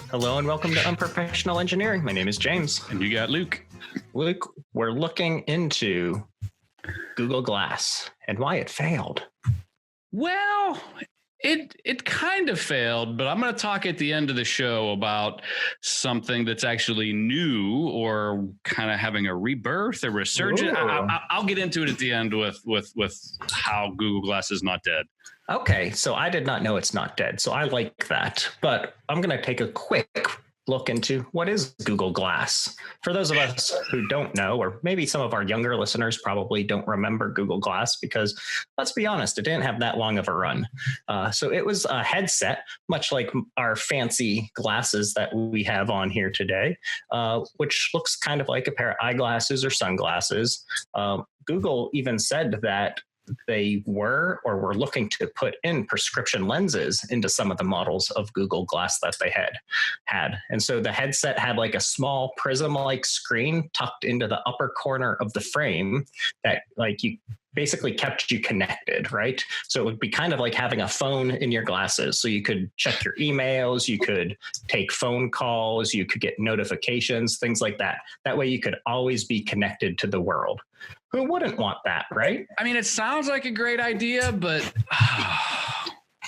Hello and welcome to Unprofessional Engineering. My name is James. And you got Luke. Luke, we're looking into Google Glass and why it failed. Well, it kind of failed, but I'm going to talk at the end of the show about something that's actually new or kind of having a rebirth, a resurgence. I'll get into it at the end with how Google Glass is not dead. Okay, so I did not know it's not dead, so I like that. But I'm going to take a quick look into what is Google Glass. For those of us who don't know, or maybe some of our younger listeners probably don't remember Google Glass because, let's be honest, it didn't have that long of a run. So it was a headset, much like our fancy glasses that we have on here today, which looks kind of like a pair of eyeglasses or sunglasses. Google even said that they were looking to put in prescription lenses into some of the models of Google Glass that they had. And so the headset had like a small prism-like screen tucked into the upper corner of the frame that like you basically kept you connected, right? So it would be kind of like having a phone in your glasses. So you could check your emails, you could take phone calls, you could get notifications, things like that. That way you could always be connected to the world. Who wouldn't want that, right? I mean, it sounds like a great idea, but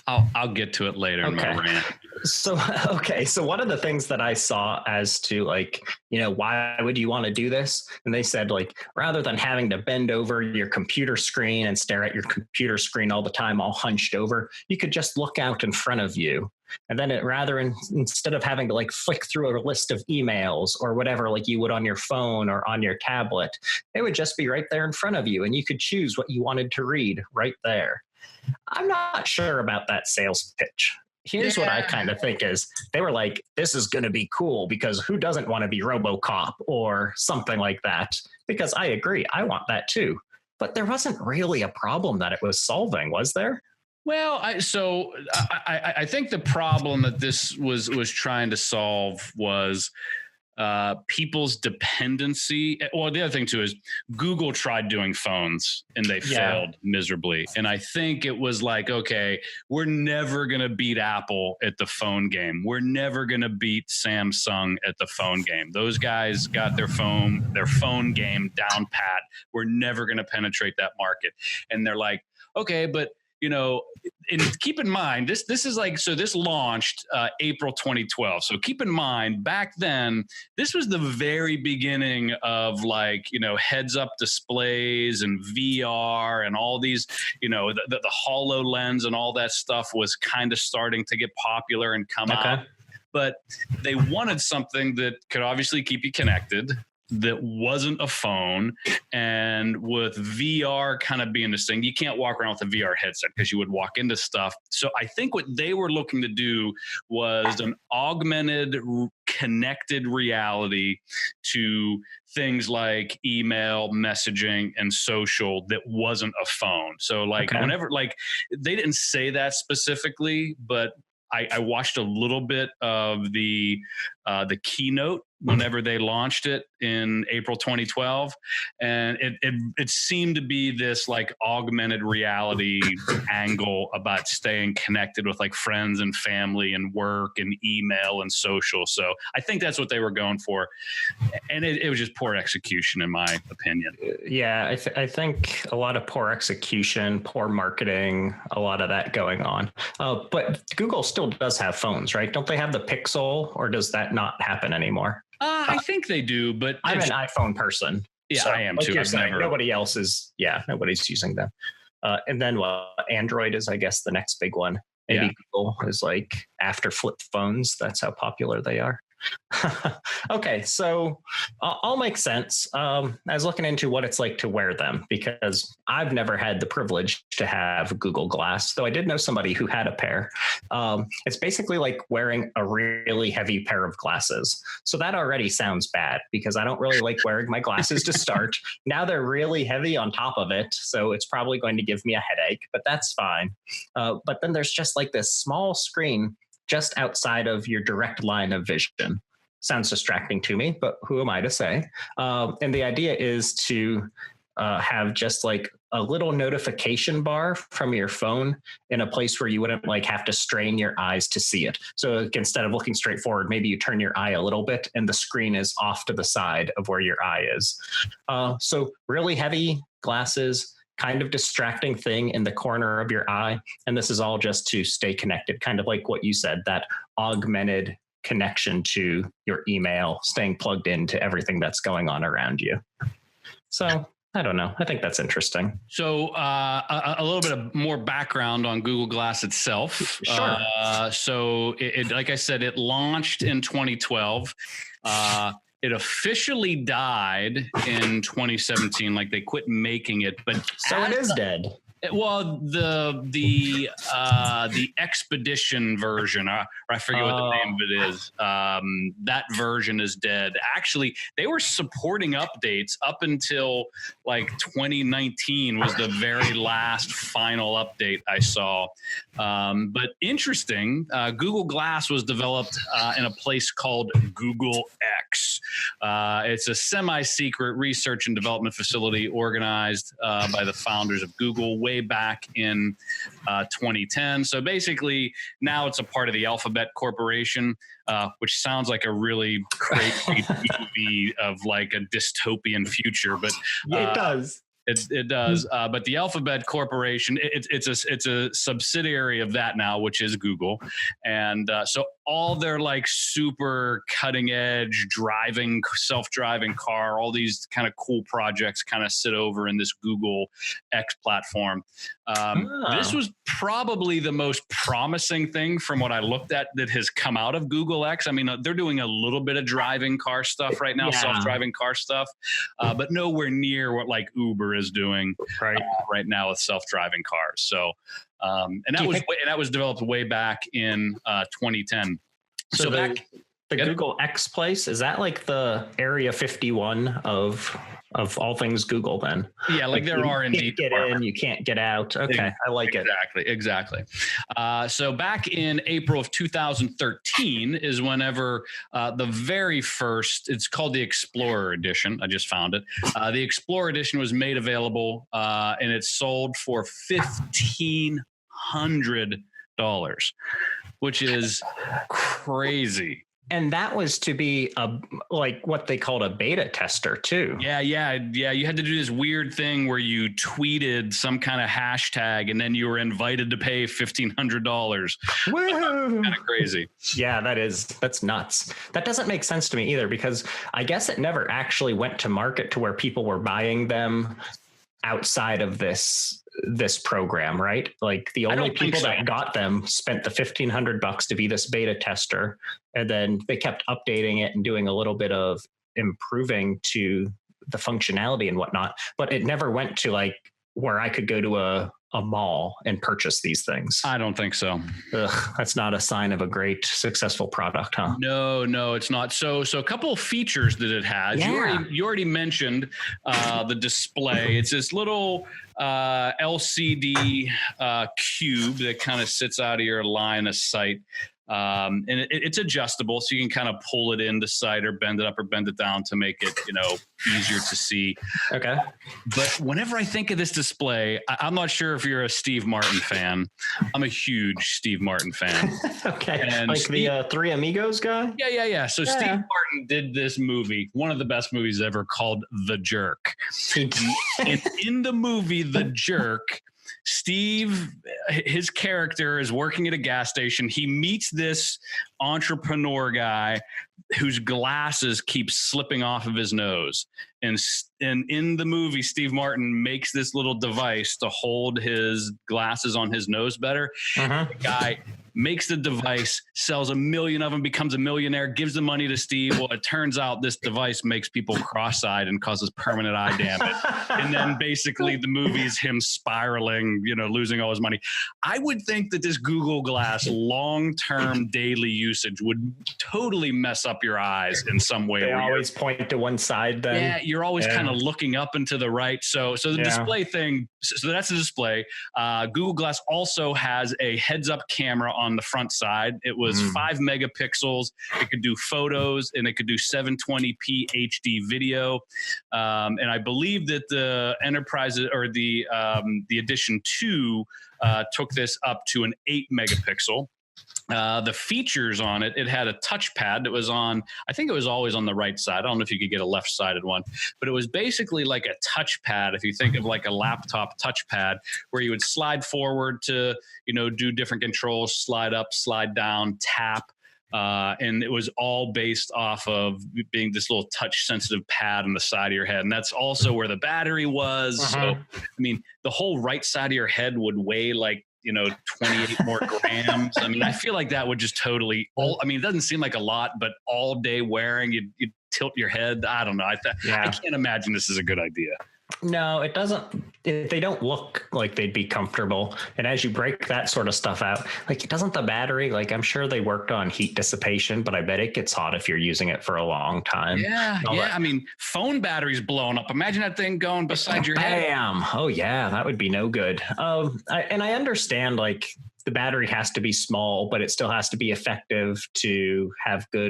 I'll get to it later in my rant. So one of the things that I saw as to like, why would you want to do this? And they said like, rather than having to bend over your computer screen and stare at your computer screen all the time, all hunched over, you could just look out in front of you. And then instead of having to like flick through a list of emails or whatever, like you would on your phone or on your tablet, it would just be right there in front of you. And you could choose what you wanted to read right there. I'm not sure about that sales pitch. Here's what I kind of think is they were like, this is going to be cool because who doesn't want to be RoboCop or something like that? Because I agree, I want that too. But there wasn't really a problem that it was solving, was there? Well, I think the problem that this was trying to solve was people's dependency. Well, the other thing too is Google tried doing phones and they failed miserably. And I think it was like, okay, we're never going to beat Apple at the phone game. We're never going to beat Samsung at the phone game. Those guys got their phone game down pat. We're never going to penetrate that market. And they're like, okay, but and keep in mind, this is like, so this launched April 2012. So keep in mind, back then, this was the very beginning of like, heads up displays and VR and all these, the HoloLens and all that stuff was kind of starting to get popular and come out. But they wanted something that could obviously keep you connected, that wasn't a phone, and with VR kind of being this thing, you can't walk around with a VR headset because you would walk into stuff. So I think what they were looking to do was an augmented, connected reality to things like email, messaging, and social that wasn't a phone. So like whenever, like they didn't say that specifically, but I watched a little bit of the keynote whenever they launched it in April 2012. And it seemed to be this like augmented reality angle about staying connected with like friends and family and work and email and social. So I think that's what they were going for. And it was just poor execution, in my opinion. Yeah, I think a lot of poor execution, poor marketing, a lot of that going on. But Google still does have phones, right? Don't they have the Pixel, or does that not happen anymore? I think they do, but I'm an iPhone person. Yeah, so, I am too. Nobody else is. Yeah, nobody's using them. And then Android is, I guess, the next big one. Maybe Google is like after flip phones. That's how popular they are. Okay, so all makes sense. I was looking into what it's like to wear them because I've never had the privilege to have Google Glass, though I did know somebody who had a pair. It's basically like wearing a really heavy pair of glasses. So that already sounds bad because I don't really like wearing my glasses to start. Now they're really heavy on top of it, so it's probably going to give me a headache, but that's fine. But then there's just like this small screen just outside of your direct line of vision. Sounds distracting to me, but who am I to say? And the idea is to have just like a little notification bar from your phone in a place where you wouldn't like have to strain your eyes to see it. So instead of looking straight forward, maybe you turn your eye a little bit and the screen is off to the side of where your eye is. So really heavy glasses, kind of distracting thing in the corner of your eye. And this is all just to stay connected, kind of like what you said, that augmented connection to your email, staying plugged into everything that's going on around you. So I don't know. I think that's interesting. So a little bit of more background on Google Glass itself. Sure. So it, like I said, it launched in 2012. It officially died in 2017. Like they quit making it, but so it is dead. Well, the expedition version, or I forget what the name of it is. That version is dead. Actually, they were supporting updates up until like 2019 was the very last final update I saw. But interesting, Google Glass was developed in a place called Google X. It's a semi-secret research and development facility organized by the founders of Google way back in 2010. So basically now it's a part of the Alphabet Corporation, which sounds like a really crazy movie of like a dystopian future, but it does. It does, but the Alphabet Corporation, it's a subsidiary of that now, which is Google, and so all their like super cutting edge self-driving car, all these kind of cool projects kind of sit over in this Google X platform. This was probably the most promising thing from what I looked at that has come out of Google X. I mean, they're doing a little bit of driving car stuff right now, self-driving car stuff, but nowhere near what like Uber is doing right now with self-driving cars. So, and that was developed way back in 2010. So the Google X place, is that like the Area 51 of all things Google then? Yeah, like there are indeed. You can't get in, you can't get out. Okay, I like it. Exactly. So back in April of 2013 is whenever the very first, it's called the Explorer Edition. I just found it. The Explorer Edition was made available and it sold for $1,500, which is crazy. And that was to be like what they called a beta tester too. Yeah. You had to do this weird thing where you tweeted some kind of hashtag and then you were invited to pay $1,500. Kind of crazy. Yeah, that's nuts. That doesn't make sense to me either, because I guess it never actually went to market to where people were buying them outside of this program, right? Like the only people that got them spent the $1,500 to be this beta tester, and then they kept updating it and doing a little bit of improving to the functionality and whatnot, but it never went to like where I could go to a mall and purchase these things. I don't think so. Ugh, that's not a sign of a great successful product, huh? No, it's not. So a couple of features that it has. Yeah. You already mentioned the display. It's this little LCD cube that kind of sits out of your line of sight. And it's adjustable, so you can kind of pull it in the side or bend it up or bend it down to make it, easier to see. Okay. But whenever I think of this display, I'm not sure if you're a Steve Martin fan. I'm a huge Steve Martin fan. Okay. And like the Three Amigos guy? Yeah. So Steve Martin did this movie, one of the best movies ever, called The Jerk. And in the movie The Jerk, Steve, his character is working at a gas station. He meets this entrepreneur guy whose glasses keep slipping off of his nose. And in the movie, Steve Martin makes this little device to hold his glasses on his nose better. The guy makes the device, sells 1 million of them, becomes a millionaire, gives the money to Steve. Well, it turns out this device makes people cross-eyed and causes permanent eye damage. And then basically the movie's him spiraling, losing all his money. I would think that this Google Glass long-term daily usage would totally mess up your eyes in some way. They always point to one side then. Yeah, you're always kind of looking up and to the right. So the display thing, so that's the display. Google Glass also has a heads-up camera on on the front side. It was 5 megapixels. It could do photos and it could do 720p HD video. And I believe that the Enterprise or the Edition 2 took this up to an 8 megapixel. The features on it, it had a touchpad that was on, I think it was always on the right side. I don't know if you could get a left-sided one, but it was basically like a touchpad. If you think of like a laptop touchpad where you would slide forward to, do different controls, slide up, slide down, tap. And it was all based off of being this little touch sensitive pad on the side of your head. And that's also where the battery was. So, the whole right side of your head would weigh like, 28 more grams. I feel like that would just totally, it doesn't seem like a lot, but all day wearing, you'd tilt your head. I don't know. I can't imagine this is a good idea. No, it doesn't. They don't look like they'd be comfortable. And as you break that sort of stuff out, doesn't the battery, I'm sure they worked on heat dissipation, but I bet it gets hot if you're using it for a long time. Yeah. Phone batteries blowing up. Imagine that thing going beside your head. Bam. Oh yeah. That would be no good. I understand the battery has to be small, but it still has to be effective to have a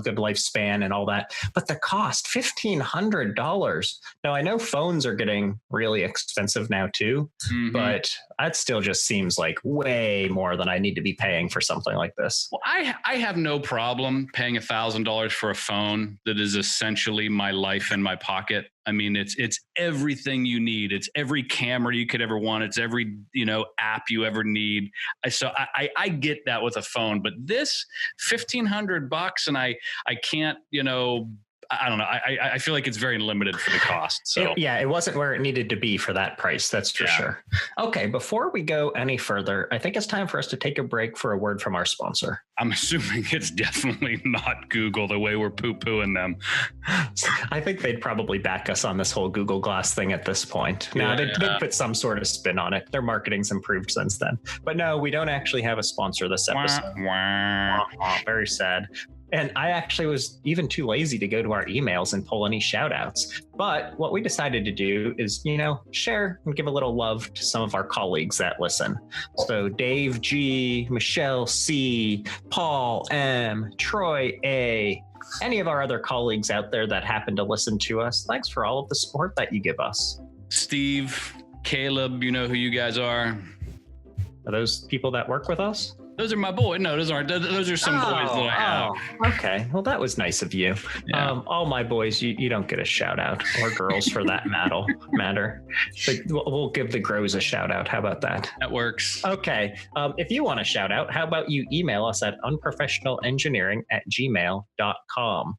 good lifespan and all that. But the cost, $1,500. Now I know phones are getting really expensive now too, but that still just seems like way more than I need to be paying for something like this. Well, I have no problem paying $1,000 for a phone that is essentially my life in my pocket. It's everything you need. It's every camera you could ever want. It's every, app you ever need. So I get that with a phone, but this $1,500 and I can't, I don't know. I feel like it's very limited for the cost. So it wasn't where it needed to be for that price. That's for sure. Okay. Before we go any further, I think it's time for us to take a break for a word from our sponsor. I'm assuming it's definitely not Google the way we're poo-pooing them. I think they'd probably back us on this whole Google Glass thing at this point. Now they'd put some sort of spin on it. Their marketing's improved since then. But no, we don't actually have a sponsor this episode. Very sad. And I actually was even too lazy to go to our emails and pull any shout outs. But what we decided to do is, share and give a little love to some of our colleagues that listen. So Dave G, Michelle C, Paul M, Troy A, any of our other colleagues out there that happen to listen to us. Thanks for all of the support that you give us. Steve, Caleb, you know who you guys are. Are those people that work with us? Those are my boys. No, those aren't. Those are some boys that I have. Okay. Well, that was nice of you. Yeah. All my boys, you don't get a shout out, or girls for that matter. But we'll give the Grows a shout out. How about that? That works. Okay. If you want a shout out, how about you email us at unprofessionalengineering@gmail.com.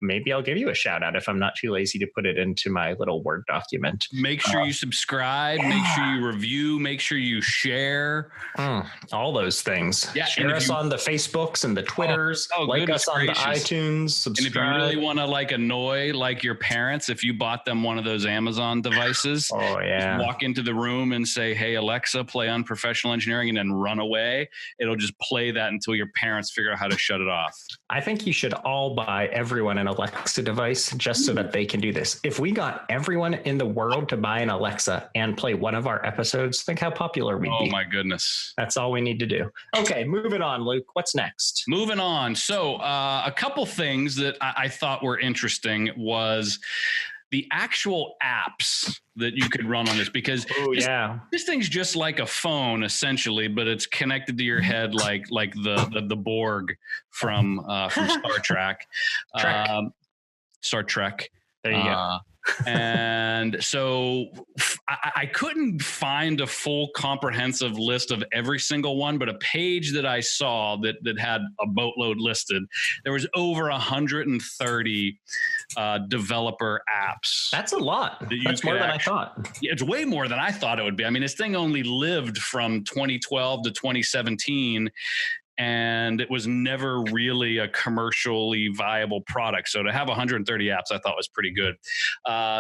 Maybe I'll give you a shout out if I'm not too lazy to put it into my little Word document. Make sure you subscribe, make sure you review, make sure you share. All those things. Yeah, share us on the Facebooks and the Twitters. Like us on the iTunes. Subscribe. And if you really want to annoy your parents, if you bought them one of those Amazon devices, just walk into the room and say, "Hey Alexa, play Unprofessional Engineering," and then run away. It'll just play that until your parents figure out how to shut it off. I think you should all buy everyone an Alexa device just so that they can do this. If we got everyone in the world to buy an Alexa and play one of our episodes, think how popular we'd be. Oh my goodness. That's all we need to do. Okay, moving on, Luke. What's next? Moving on. So a couple things that I thought were interesting was the actual apps that you could run on this, because this thing's just like a phone essentially, but it's connected to your head like the Borg from Star Trek. Star Trek. There you go. And so I couldn't find a full comprehensive list of every single one, but a page that I saw that had a boatload listed, there was over 130 developer apps. That's a lot. That's more than I thought. Yeah, it's way more than I thought it would be. This thing only lived from 2012 to 2017. and it was never really a commercially viable product. So to have 130 apps, I thought was pretty good.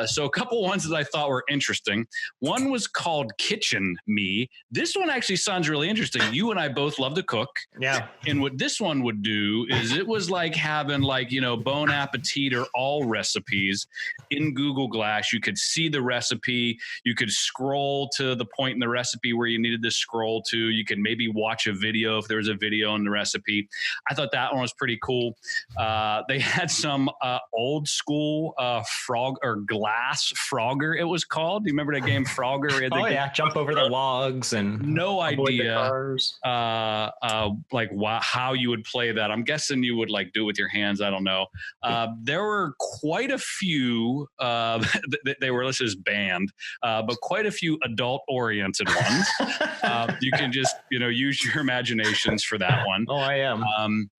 So a couple ones that I thought were interesting. One was called Kitchen Me. This one actually sounds really interesting. You and I both love to cook. Yeah. And what this one would do is it was like having Bon Appetit or all recipes in Google Glass. You could see the recipe. You could scroll to the point in the recipe where you needed to scroll to. You could maybe watch a video if there was a video in the recipe. I thought that one was pretty cool. They had some old school frog or glass Frogger, it was called. Do you remember that game Frogger? Oh yeah, jump over the logs and no idea how you would play that. I'm guessing you would do it with your hands. I don't know. There were quite a few. They were listed as banned, but quite a few adult-oriented ones. You can just use your imaginations for that one. Oh, I am.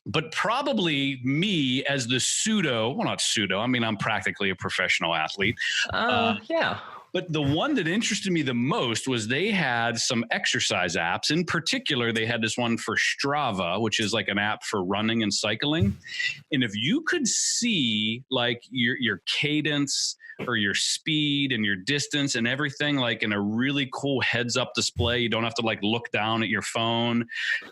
But probably me as the not pseudo. I mean, I'm practically a professional athlete. Yeah. But the one that interested me the most was they had some exercise apps. In particular, they had this one for Strava, which is like an app for running and cycling. And if you could see your cadence or your speed and your distance and everything in a really cool heads up display, you don't have to look down at your phone.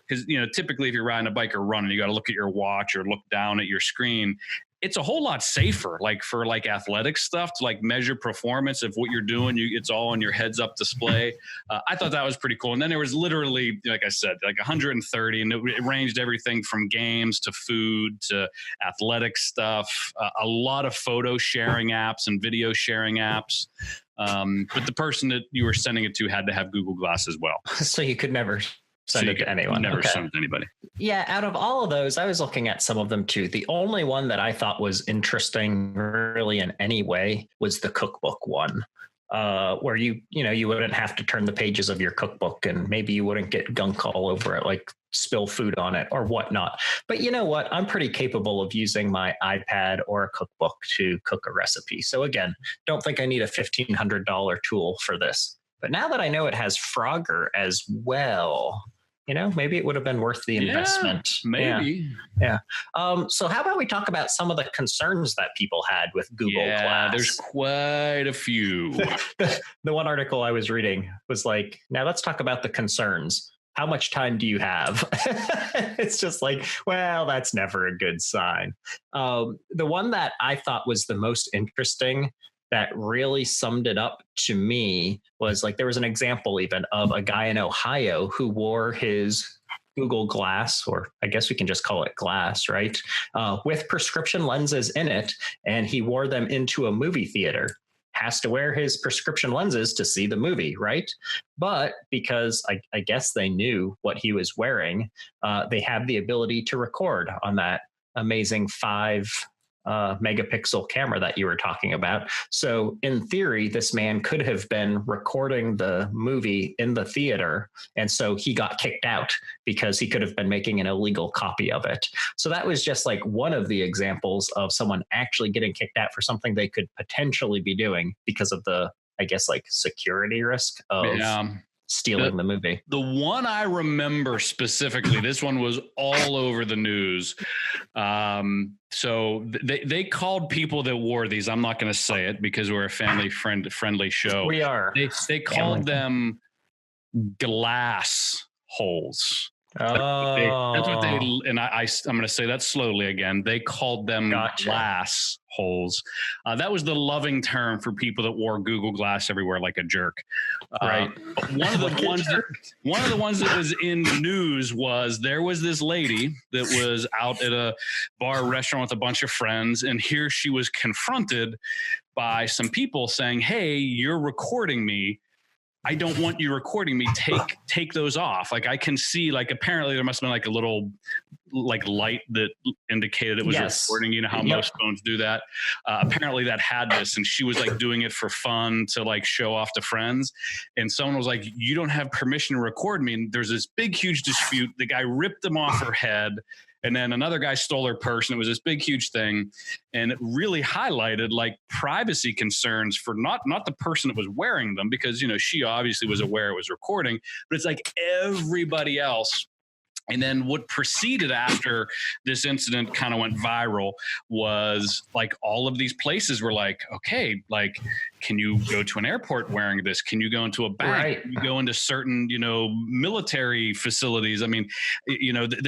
Because, typically if you're riding a bike or running, you got to look at your watch or look down at your screen. It's a whole lot safer, for athletic stuff to measure performance of what you're doing. It's all on your heads up display. I thought that was pretty cool. And then there was literally, like I said, 130, and it ranged everything from games to food to athletic stuff, a lot of photo sharing apps and video sharing apps. But the person that you were sending it to had to have Google Glass as well. So you could never send it to anyone. Never send it to anybody. Yeah, out of all of those, I was looking at some of them too. The only one that I thought was interesting really in any way was the cookbook one, where you wouldn't have to turn the pages of your cookbook and maybe you wouldn't get gunk all over it, spill food on it or whatnot. But you know what? I'm pretty capable of using my iPad or a cookbook to cook a recipe. So again, don't think I need a $1,500 tool for this. But now that I know it has Frogger as well, maybe it would have been worth the investment. Maybe. Yeah. So how about we talk about some of the concerns that people had with Google Glass? There's quite a few. The one article I was reading was now let's talk about the concerns. How much time do you have? It's just well, that's never a good sign. The one that I thought was the most interesting that really summed it up to me was there was an example even of a guy in Ohio who wore his Google Glass, or I guess we can just call it glass, right? With prescription lenses in it. And he wore them into a movie theater. Has to wear his prescription lenses to see the movie, right? But because I guess they knew what he was wearing, they have the ability to record on that amazing 5 megapixel camera that you were talking about. So in theory, this man could have been recording the movie in the theater. And so he got kicked out because he could have been making an illegal copy of it. So that was just one of the examples of someone actually getting kicked out for something they could potentially be doing because of the, I guess, security risk of stealing the movie. The one I remember specifically, this one was all over the news. So they called people that wore these, I'm not going to say it because we're a family friendly show. We are. They called them glass holes. That's what they and I'm going to say that slowly again. They called them glass holes. That was the loving term for people that wore Google Glass everywhere like a jerk. Right. One of the ones that was in the news was there was this lady that was out at a bar restaurant with a bunch of friends, and here she was confronted by some people saying, "Hey, you're recording me. I don't want you recording me. Take those off." I can see, apparently there must have been a little light that indicated it was recording. You know how most phones do that. Apparently that had this, and she was doing it for fun to show off to friends. And someone was like, "You don't have permission to record me." And there's this big, huge dispute. The guy ripped them off her head. And then another guy stole her purse, and it was this big, huge thing. And it really highlighted privacy concerns for not the person that was wearing them, because, she obviously was aware it was recording, but it's everybody else And then what proceeded after this incident kind of went viral was like all of these places were like, okay, like, can you go to an airport wearing this? Can you go into a bank? Right. Can you go into certain, military facilities? I mean,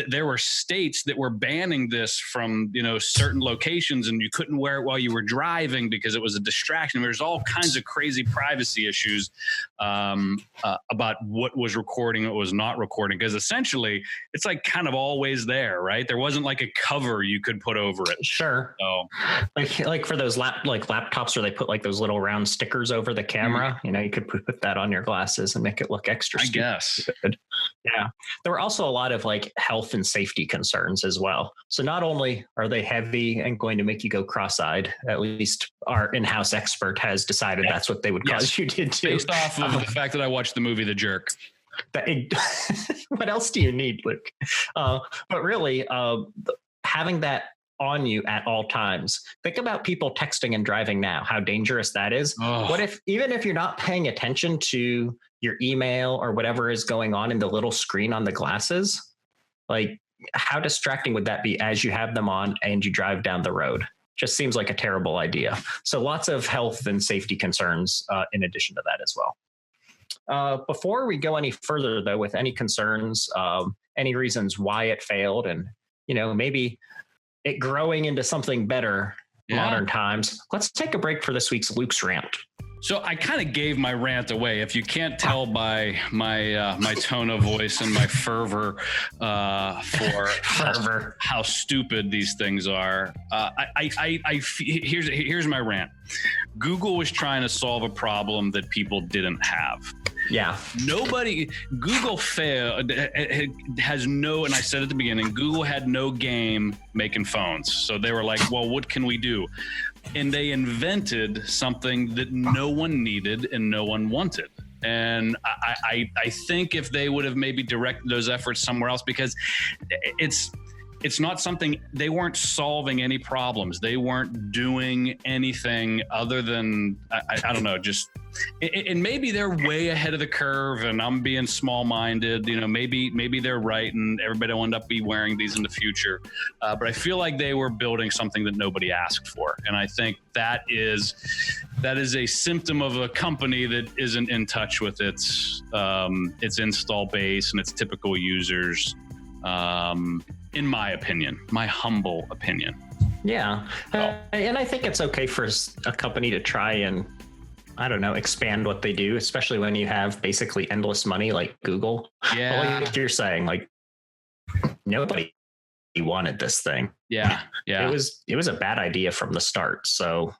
there were states that were banning this from, certain locations, and you couldn't wear it while you were driving because it was a distraction. There's all kinds of crazy privacy issues about what was recording, what was not recording, because essentially it's like kind of always there, right? There wasn't like a cover you could put over it. Sure. So, like for those laptops where they put like those little round stickers over the camera, you could put that on your glasses and make it look extra I guess. Yeah. There were also a lot of like health and safety concerns as well. So not only are they heavy and going to make you go cross-eyed, at least our in-house expert has decided that's what they would cause you to do. Based off of the fact that I watched the movie The Jerk. What else do you need, Luke? But really, having that on you at all times. Think about people texting and driving now, how dangerous that is. Oh. What if, even if you're not paying attention to your email or whatever is going on in the little screen on the glasses, like how distracting would that be as you have them on and you drive down the road? Just seems like a terrible idea. So lots of health and safety concerns in addition to that as well. Before we go any further, though, with any concerns, any reasons why it failed, and maybe it growing into something better modern times, let's take a break for this week's Luke's Rant. So I kind of gave my rant away. If you can't tell by my tone of voice and my fervor for how stupid these things are, here's my rant. Google was trying to solve a problem that people didn't have. Yeah. Google has no, and I said at the beginning, Google had no game making phones. So they were like, well, what can we do? And they invented something that no one needed and no one wanted. And I think if they would have maybe directed those efforts somewhere else, because it's not something, they weren't solving any problems. They weren't doing anything other than, I don't know, just, and maybe they're way ahead of the curve and I'm being small-minded, maybe they're right and everybody will end up be wearing these in the future. But I feel like they were building something that nobody asked for. And I think that is a symptom of a company that isn't in touch with its install base and its typical users. In my opinion, my humble opinion. Yeah. And I think it's okay for a company to try and, I don't know, expand what they do, especially when you have basically endless money like Google. Yeah. Like you're saying, like, nobody wanted this thing. Yeah. Yeah. It was a bad idea from the start. So,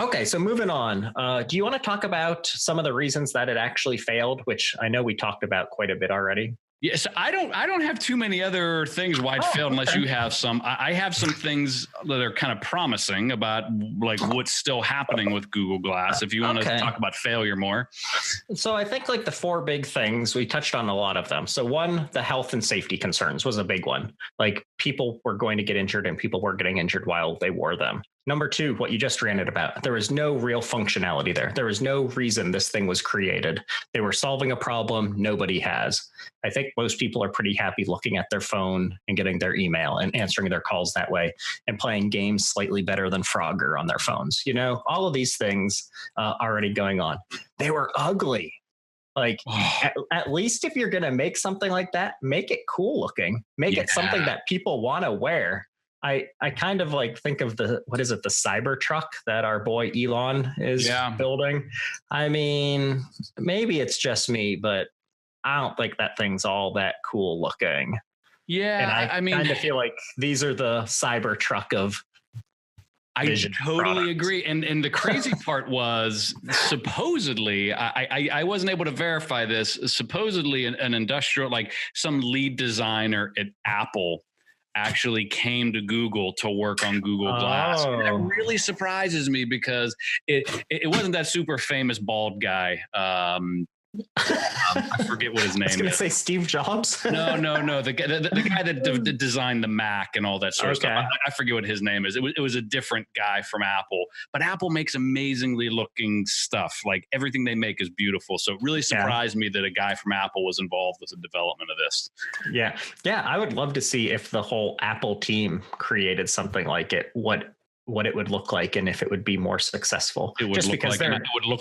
okay. So moving on, do you want to talk about some of the reasons that it actually failed, which I know we talked about quite a bit already? Yes, I don't have too many other things why it failed unless you have some. I have some things that are kind of promising about like what's still happening with Google Glass. If you want to talk about failure more. So I think like the four big things, we touched on a lot of them. So one, the health and safety concerns was a big one. Like people were going to get injured and people were getting injured while they wore them. Number two, what you just ranted about, there was no real functionality there. There was no reason this thing was created. They were solving a problem nobody has. I think most people are pretty happy looking at their phone and getting their email and answering their calls that way and playing games slightly better than Frogger on their phones. All of these things already going on. They were ugly. Like at least if you're going to make something like that, make it cool looking, make it something that people want to wear. I kind of like think of the Cybertruck that our boy Elon is building. I mean, maybe it's just me, but I don't think that thing's all that cool looking. Yeah. And I kind of feel like these are the Cybertruck of I totally agree. And the crazy part was supposedly, I wasn't able to verify this, supposedly an industrial, like some lead designer at Apple actually came to Google to work on Google Glass. And that really surprises me because it wasn't that super famous bald guy I forget what his name I was going to is. say Steve Jobs. No. The guy that designed the Mac and all that sort of stuff. I forget what his name is. It was a different guy from Apple, but Apple makes amazingly looking stuff. Like everything they make is beautiful. So it really surprised me that a guy from Apple was involved with the development of this. Yeah. I would love to see if the whole Apple team created something like it, what it would look like and if it would be more successful. It would look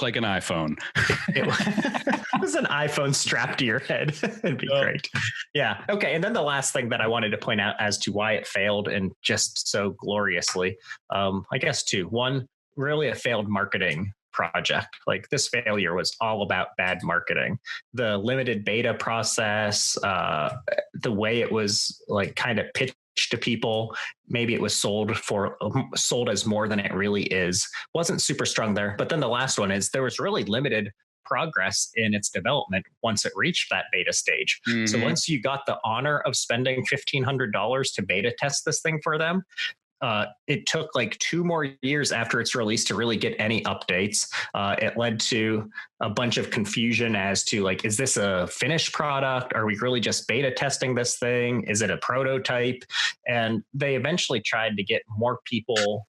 like an iPhone. It was an iPhone strapped to your head. It'd be great. Yeah. Okay. And then the last thing that I wanted to point out as to why it failed and just so gloriously, I guess two. One, really a failed marketing project. Like this failure was all about bad marketing. The limited beta process, the way it was like kind of pitched to people, maybe it was sold as more than it really is, wasn't super strong there. But then the last one is there was really limited progress in its development once it reached that beta stage. Mm-hmm. So once you got the honor of spending $1,500 to beta test this thing for them, it took like 2 more years after its release to really get any updates. It led to a bunch of confusion as to like, is this a finished product? Are we really just beta testing this thing? Is it a prototype? And they eventually tried to get more people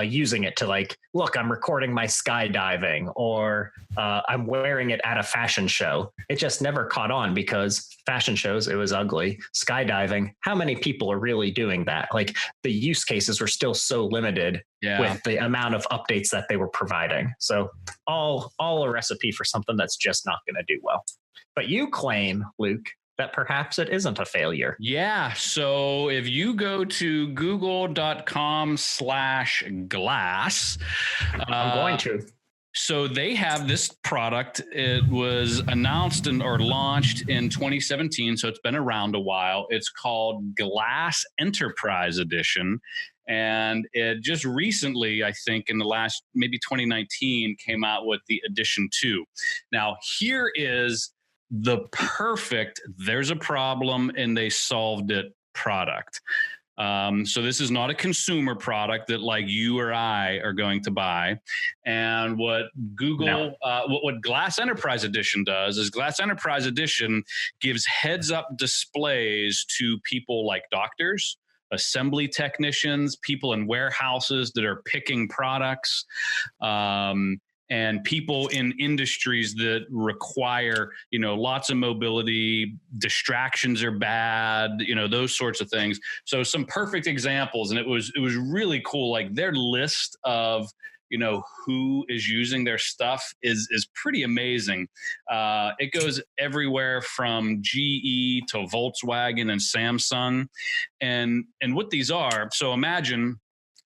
using it to like, look, I'm recording my skydiving, or I'm wearing it at a fashion show. It just never caught on because fashion shows, it was ugly. Skydiving, how many people are really doing that? Like the use cases were still so limited with the amount of updates that they were providing. So all a recipe for something that's just not going to do well. But you claim, Luke, that perhaps it isn't a failure. Yeah. So if you go to google.com/glass, I'm going to. So they have this product. It was announced or launched in 2017. So it's been around a while. It's called Glass Enterprise Edition. And it just recently, I think in the last, maybe 2019, came out with the Edition 2. Now, here is the perfect, there's a problem and they solved it product. So this is not a consumer product that like you or I are going to buy. And what what Glass Enterprise Edition does is Glass Enterprise Edition gives heads up displays to people like doctors, assembly technicians, people in warehouses that are picking products, and people in industries that require, lots of mobility, distractions are bad, those sorts of things. So some perfect examples. And it was really cool. Like their list of, who is using their stuff is pretty amazing. It goes everywhere from GE to Volkswagen and Samsung. And what these are, so imagine,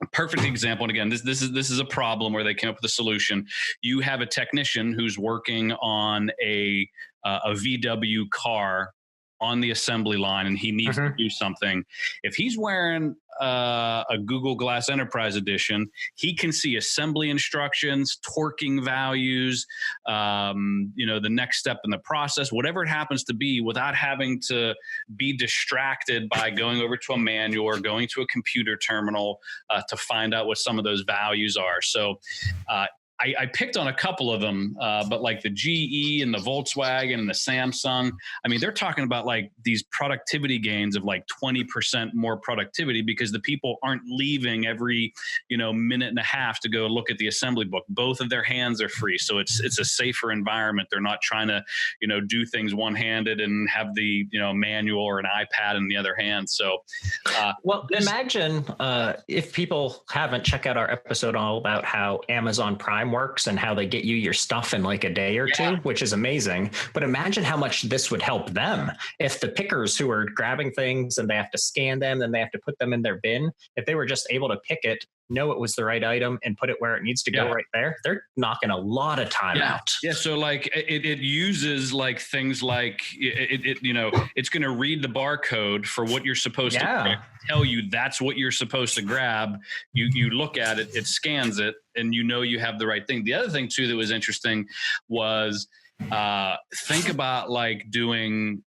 a perfect example. And again, this is a problem where they came up with a solution. You have a technician who's working on a VW car on the assembly line, and he needs to do something. If he's wearing a Google Glass Enterprise Edition, he can see assembly instructions, torquing values, the next step in the process, whatever it happens to be, without having to be distracted by going over to a manual or going to a computer terminal to find out what some of those values are. So I picked on a couple of them, but like the GE and the Volkswagen and the Samsung, I mean, they're talking about like these productivity gains of like 20% more productivity because the people aren't leaving every, minute and a half to go look at the assembly book. Both of their hands are free. So it's a safer environment. They're not trying to, do things one-handed and have the, manual or an iPad in the other hand. So, imagine if people haven't checked out our episode all about how Amazon Prime works and how they get you your stuff in like a day or two, which is amazing. But imagine how much this would help them if the pickers who are grabbing things and they have to scan them, then they have to put them in their bin. If they were just able to pick it, know it was the right item and put it where it needs to go right there, they're knocking a lot of time out. Yeah. So like it uses like things like it's going to read the barcode for what you're supposed to pick, tell you that's what you're supposed to grab. You look at it, it scans it, and you have the right thing. The other thing too that was interesting was think about like doing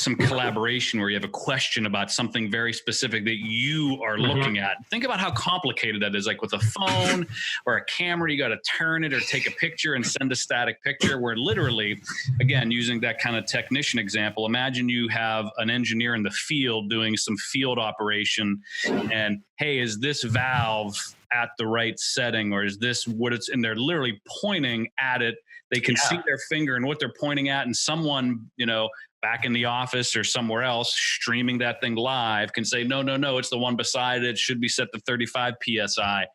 some collaboration where you have a question about something very specific that you are looking at. Think about how complicated that is. Like with a phone or a camera, you got to turn it or take a picture and send a static picture, where literally, again, using that kind of technician example, imagine you have an engineer in the field doing some field operation and, hey, is this valve at the right setting, or is this what it's, and they're literally pointing at it. They can see their finger and what they're pointing at, and someone, back in the office or somewhere else streaming that thing live can say, no, it's the one beside it. It should be set to 35 PSI.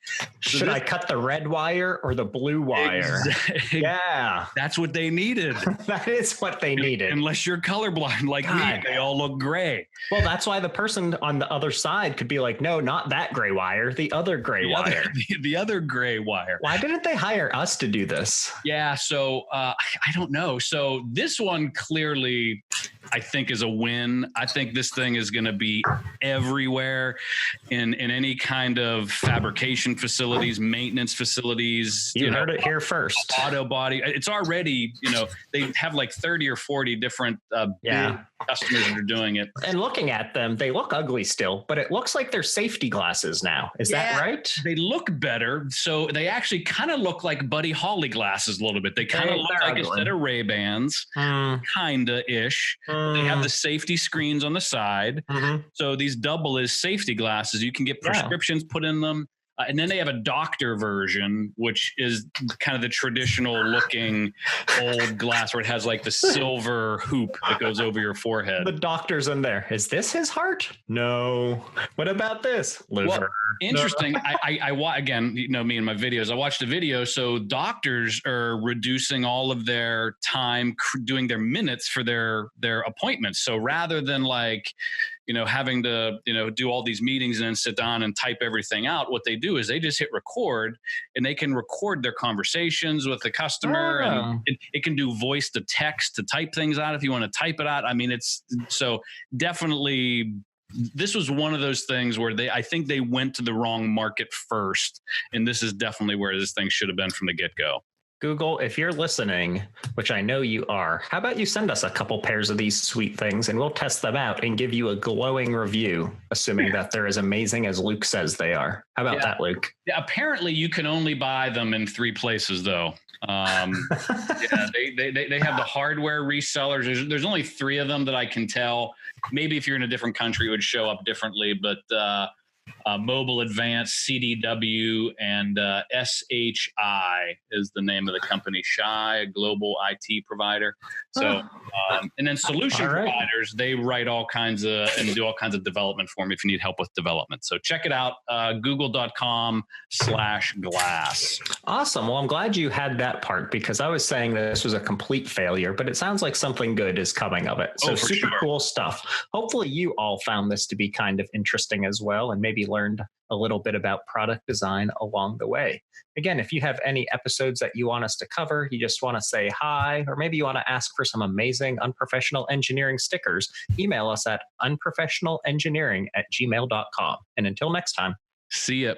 Should I cut the red wire or the blue wire? Exactly. Yeah. That's what they needed. That is what they needed. Unless you're colorblind like me, they all look gray. Well, that's why the person on the other side could be like, no, not that gray wire, the other gray wire. The other gray wire. Why didn't they hire us to do this? Yeah, so I don't know. So this one clearly, I think, is a win. I think this thing is going to be everywhere in any kind of fabrication facilities, maintenance facilities. You heard it here first. Auto body. It's already, they have like 30 or 40 different big customers that are doing it. And looking at them, they look ugly still, but it looks like they're safety glasses now. Is that right? They look better. So they actually kind of look like Buddy Holly glasses a little bit. They kind of look like a set of Ray-Bans, kinda-ish. They have the safety screens on the side. So these double as safety glasses. You can get prescriptions put in them. And then they have a doctor version, which is kind of the traditional looking old glass where it has like the silver hoop that goes over your forehead. The doctor's in there. Is this his heart? No. What about this? Liver. Well, interesting. No. I again, me and my videos, I watched a video. So doctors are reducing all of their time doing their minutes for their appointments. So rather than like, having to, do all these meetings and then sit down and type everything out, what they do is they just hit record, and they can record their conversations with the customer. And it can do voice to text to type things out if you want to type it out. I mean, it's so definitely, this was one of those things where I think they went to the wrong market first. And this is definitely where this thing should have been from the get-go. Google, if you're listening, which I know you are, how about you send us a couple pairs of these sweet things and we'll test them out and give you a glowing review, assuming that they're as amazing as Luke says they are. How about that, Luke? Yeah, apparently you can only buy them in 3 places, though. They have the hardware resellers. There's only 3 of them that I can tell. Maybe if you're in a different country, it would show up differently, but Mobile Advanced, CDW, and SHI is the name of the company. SHI, a global IT provider. So, and then solution providers, they write all kinds of and do all kinds of development for me if you need help with development. So check it out, google.com/glass. Awesome. Well, I'm glad you had that part, because I was saying that this was a complete failure, but it sounds like something good is coming of it. So super cool stuff. Hopefully you all found this to be kind of interesting as well, and maybe learned a little bit about product design along the way. Again, if you have any episodes that you want us to cover, you just want to say hi, or maybe you want to ask for some amazing Unprofessional Engineering stickers, email us at unprofessionalengineering@gmail.com. And until next time, see ya.